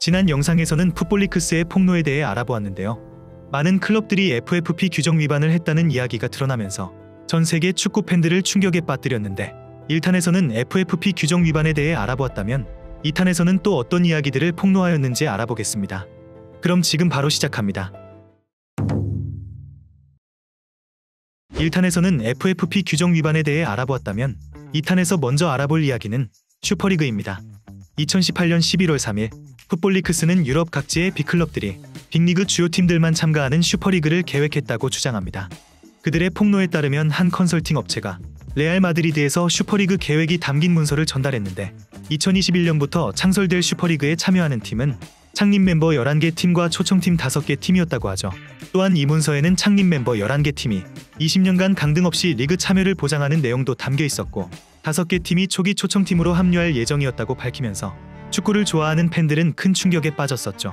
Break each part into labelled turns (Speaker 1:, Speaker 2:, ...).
Speaker 1: 지난 영상에서는 풋볼리크스의 폭로에 대해 알아보았는데요. 많은 클럽들이 FFP 규정 위반을 했다는 이야기가 드러나면서 전 세계 축구 팬들을 충격에 빠뜨렸는데 1탄에서는 FFP 규정 위반에 대해 알아보았다면 2탄에서는 또 어떤 이야기들을 폭로하였는지 알아보겠습니다. 그럼 지금 바로 시작합니다. 1탄에서는 FFP 규정 위반에 대해 알아보았다면 2탄에서 먼저 알아볼 이야기는 슈퍼리그입니다. 2018년 11월 3일 풋볼리크스는 유럽 각지의 빅클럽들이 빅리그 주요 팀들만 참가하는 슈퍼리그를 계획했다고 주장합니다. 그들의 폭로에 따르면 한 컨설팅 업체가 레알 마드리드에서 슈퍼리그 계획이 담긴 문서를 전달했는데 2021년부터 창설될 슈퍼리그에 참여하는 팀은 창립 멤버 11개 팀과 초청팀 5개 팀이었다고 하죠. 또한 이 문서에는 창립 멤버 11개 팀이 20년간 강등 없이 리그 참여를 보장하는 내용도 담겨 있었고 5개 팀이 초기 초청팀으로 합류할 예정이었다고 밝히면서 축구를 좋아하는 팬들은 큰 충격에 빠졌었죠.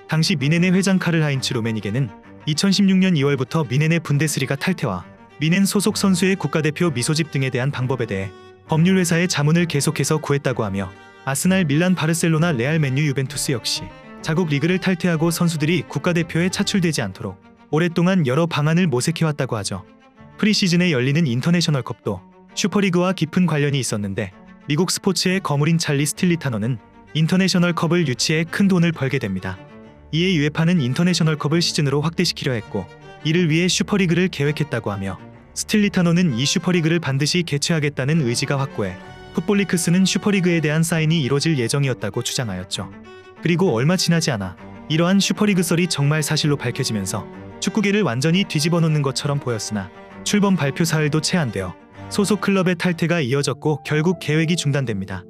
Speaker 1: 당시 미넨의 회장 카를 하인츠 루메니게는 2016년 2월부터 미넨의 분데스리가 탈퇴와 미넨 소속 선수의 국가대표 미소집 등에 대한 방법에 대해 법률 회사의 자문을 계속해서 구했다고 하며 아스날, 밀란, 바르셀로나, 레알, 맨유, 유벤투스 역시 자국 리그를 탈퇴하고 선수들이 국가대표에 차출되지 않도록 오랫동안 여러 방안을 모색해왔다고 하죠. 프리시즌에 열리는 인터내셔널컵도 슈퍼리그와 깊은 관련이 있었는데 미국 스포츠의 거물인 찰리 스틸리타너는 인터내셔널컵을 유치해 큰 돈을 벌게 됩니다. 이에 유에파는 인터내셔널컵을 시즌으로 확대시키려 했고 이를 위해 슈퍼리그를 계획했다고 하며 스틸리타너는 이 슈퍼리그를 반드시 개최하겠다는 의지가 확고해 풋볼리크스는 슈퍼리그에 대한 사인이 이뤄질 예정이었다고 주장하였죠. 그리고 얼마 지나지 않아 이러한 슈퍼리그 썰이 정말 사실로 밝혀지면서 축구계를 완전히 뒤집어 놓는 것처럼 보였으나 출범 발표 사흘도 채 안 되어 소속 클럽의 탈퇴가 이어졌고 결국 계획이 중단됩니다.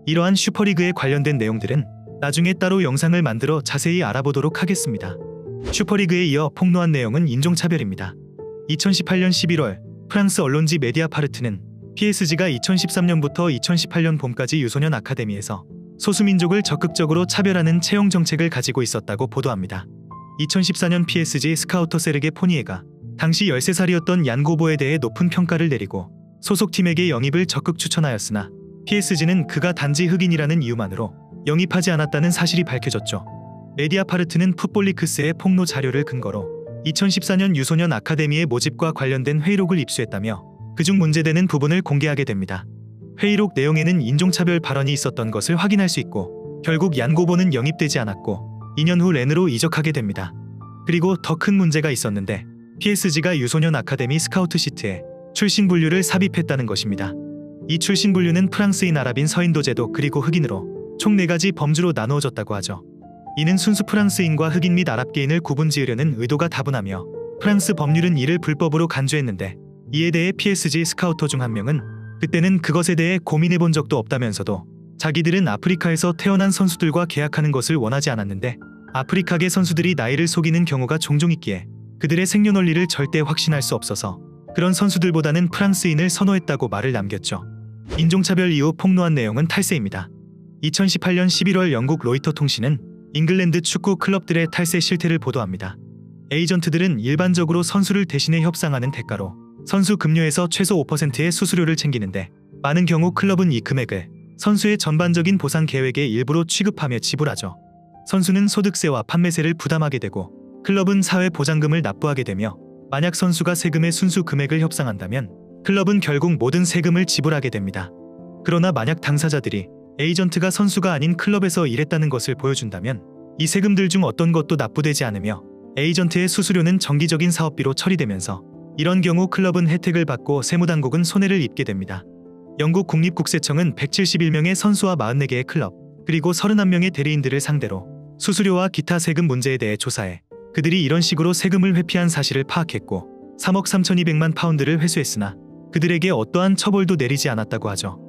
Speaker 1: 이러한 슈퍼리그에 관련된 내용들은 나중에 따로 영상을 만들어 자세히 알아보도록 하겠습니다. 슈퍼리그에 이어 폭로한 내용은 인종차별입니다. 2018년 11월 프랑스 언론지 메디아파르트는 PSG가 2013년부터 2018년 봄까지 유소년 아카데미에서 소수민족을 적극적으로 차별하는 채용 정책을 가지고 있었다고 보도합니다. 2014년 PSG 스카우터 세르게 포니에가 당시 13살이었던 얀 고보에 대해 높은 평가를 내리고 소속팀에게 영입을 적극 추천하였으나 PSG는 그가 단지 흑인이라는 이유만으로 영입하지 않았다는 사실이 밝혀졌죠. 메디아파르트는 풋볼리크스의 폭로 자료를 근거로 2014년 유소년 아카데미의 모집과 관련된 회의록을 입수했다며 그중 문제되는 부분을 공개하게 됩니다. 회의록 내용에는 인종차별 발언이 있었던 것을 확인할 수 있고 결국 얀 고보는 영입되지 않았고 2년 후 렌으로 이적하게 됩니다. 그리고 더 큰 문제가 있었는데 PSG가 유소년 아카데미 스카우트 시트에 출신 분류를 삽입했다는 것입니다. 이 출신 분류는 프랑스인, 아랍인, 서인도 제도 그리고 흑인으로 총 4가지 범주로 나누어졌다고 하죠. 이는 순수 프랑스인과 흑인 및 아랍계인을 구분지으려는 의도가 다분하며 프랑스 법률은 이를 불법으로 간주했는데 이에 대해 PSG 스카우터 중 한 명은 그때는 그것에 대해 고민해본 적도 없다면서도 자기들은 아프리카에서 태어난 선수들과 계약하는 것을 원하지 않았는데 아프리카계 선수들이 나이를 속이는 경우가 종종 있기에 그들의 생년월일을 절대 확신할 수 없어서 그런 선수들보다는 프랑스인을 선호했다고 말을 남겼죠. 인종차별 이후 폭로한 내용은 탈세입니다. 2018년 11월 영국 로이터 통신은 잉글랜드 축구 클럽들의 탈세 실태를 보도합니다. 에이전트들은 일반적으로 선수를 대신해 협상하는 대가로 선수 급료에서 최소 5%의 수수료를 챙기는데 많은 경우 클럽은 이 금액을 선수의 전반적인 보상 계획의 일부로 취급하며 지불하죠. 선수는 소득세와 판매세를 부담하게 되고 클럽은 사회보장금을 납부하게 되며 만약 선수가 세금의 순수 금액을 협상한다면 클럽은 결국 모든 세금을 지불하게 됩니다. 그러나 만약 당사자들이 에이전트가 선수가 아닌 클럽에서 일했다는 것을 보여준다면 이 세금들 중 어떤 것도 납부되지 않으며 에이전트의 수수료는 정기적인 사업비로 처리되면서 이런 경우 클럽은 혜택을 받고 세무당국은 손해를 입게 됩니다. 영국 국립국세청은 171명의 선수와 44개의 클럽 그리고 31명의 대리인들을 상대로 수수료와 기타 세금 문제에 대해 조사해 그들이 이런 식으로 세금을 회피한 사실을 파악했고 3억 3,200만 파운드를 회수했으나 그들에게 어떠한 처벌도 내리지 않았다고 하죠.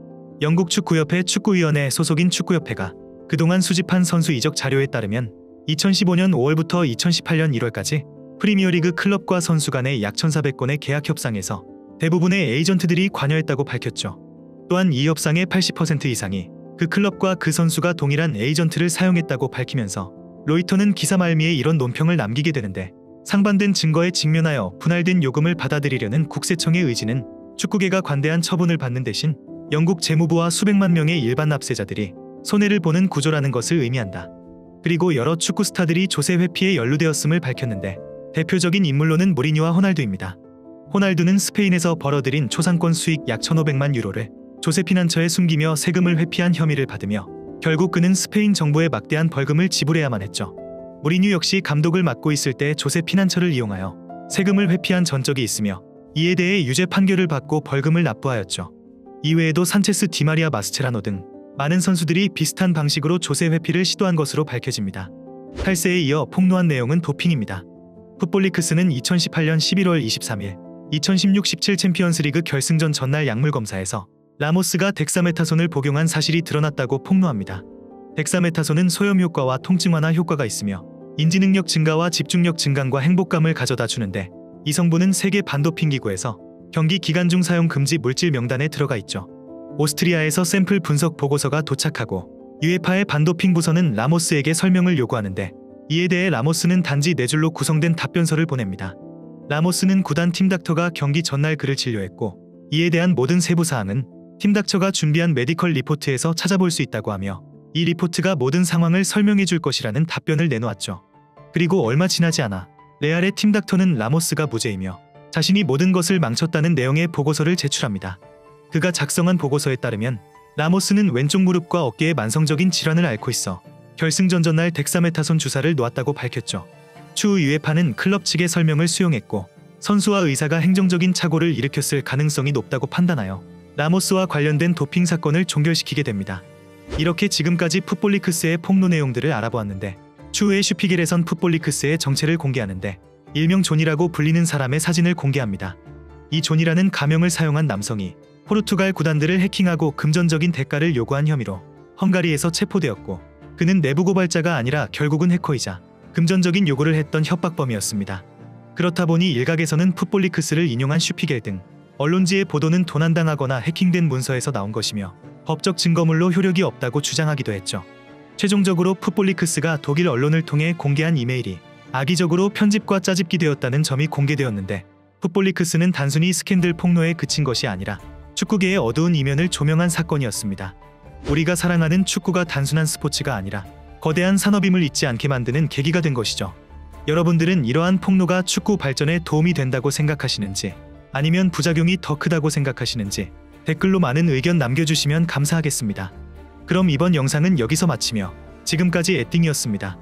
Speaker 1: 영국 축구협회 축구위원회 소속인 축구협회가 그동안 수집한 선수 이적 자료에 따르면 2015년 5월부터 2018년 1월까지 프리미어리그 클럽과 선수 간의 약 1,400건의 계약 협상에서 대부분의 에이전트들이 관여했다고 밝혔죠. 또한 이 협상의 80% 이상이 그 클럽과 그 선수가 동일한 에이전트를 사용했다고 밝히면서 로이터는 기사 말미에 이런 논평을 남기게 되는데 상반된 증거에 직면하여 분할된 요금을 받아들이려는 국세청의 의지는 축구계가 관대한 처분을 받는 대신 영국 재무부와 수백만 명의 일반 납세자들이 손해를 보는 구조라는 것을 의미한다. 그리고 여러 축구 스타들이 조세 회피에 연루되었음을 밝혔는데 대표적인 인물로는 무리뉴와 호날두입니다. 호날두는 스페인에서 벌어들인 초상권 수익 약 1,500만 유로를 조세 피난처에 숨기며 세금을 회피한 혐의를 받으며 결국 그는 스페인 정부에 막대한 벌금을 지불해야만 했죠. 무리뉴 역시 감독을 맡고 있을 때 조세 피난처를 이용하여 세금을 회피한 전적이 있으며 이에 대해 유죄 판결을 받고 벌금을 납부하였죠. 이외에도 산체스, 디마리아, 마스체라노 등 많은 선수들이 비슷한 방식으로 조세 회피를 시도한 것으로 밝혀집니다. 탈세에 이어 폭로한 내용은 도핑입니다. 풋볼리크스는 2018년 11월 23일 2016-17 챔피언스리그 결승전 전날 약물 검사에서 라모스가 덱사메타손을 복용한 사실이 드러났다고 폭로합니다. 덱사메타손은 소염 효과와 통증 완화 효과가 있으며 인지능력 증가와 집중력 증강과 행복감을 가져다 주는데 이 성분은 세계 반도핑 기구에서 경기 기간 중 사용 금지 물질 명단에 들어가 있죠. 오스트리아에서 샘플 분석 보고서가 도착하고 유에파의 반도핑 부서는 라모스에게 설명을 요구하는데 이에 대해 라모스는 단지 4줄로 구성된 답변서를 보냅니다. 라모스는 구단 팀닥터가 경기 전날 그를 진료했고 이에 대한 모든 세부사항은 팀닥터가 준비한 메디컬 리포트에서 찾아볼 수 있다고 하며 이 리포트가 모든 상황을 설명해 줄 것이라는 답변을 내놓았죠. 그리고 얼마 지나지 않아 레알의 팀닥터는 라모스가 무죄이며 자신이 모든 것을 망쳤다는 내용의 보고서를 제출합니다. 그가 작성한 보고서에 따르면 라모스는 왼쪽 무릎과 어깨에 만성적인 질환을 앓고 있어 결승전 전날 덱사메타손 주사를 놓았다고 밝혔죠. 추후 유에파는 클럽 측의 설명을 수용했고 선수와 의사가 행정적인 착오를 일으켰을 가능성이 높다고 판단하여 라모스와 관련된 도핑 사건을 종결시키게 됩니다. 이렇게 지금까지 풋볼리크스의 폭로 내용들을 알아보았는데 추후에 슈피겔에선 풋볼리크스의 정체를 공개하는데 일명 존이라고 불리는 사람의 사진을 공개합니다. 이 존이라는 가명을 사용한 남성이 포르투갈 구단들을 해킹하고 금전적인 대가를 요구한 혐의로 헝가리에서 체포되었고 그는 내부 고발자가 아니라 결국은 해커이자 금전적인 요구를 했던 협박범이었습니다. 그렇다 보니 일각에서는 풋볼리크스를 인용한 슈피겔 등 언론지의 보도는 도난당하거나 해킹된 문서에서 나온 것이며 법적 증거물로 효력이 없다고 주장하기도 했죠. 최종적으로 풋볼리크스가 독일 언론을 통해 공개한 이메일이 악의적으로 편집과 짜집기 되었다는 점이 공개되었는데 풋볼리크스는 단순히 스캔들 폭로에 그친 것이 아니라 축구계의 어두운 이면을 조명한 사건이었습니다. 우리가 사랑하는 축구가 단순한 스포츠가 아니라 거대한 산업임을 잊지 않게 만드는 계기가 된 것이죠. 여러분들은 이러한 폭로가 축구 발전에 도움이 된다고 생각하시는지 아니면 부작용이 더 크다고 생각하시는지 댓글로 많은 의견 남겨주시면 감사하겠습니다. 그럼 이번 영상은 여기서 마치며 지금까지 에띵이었습니다.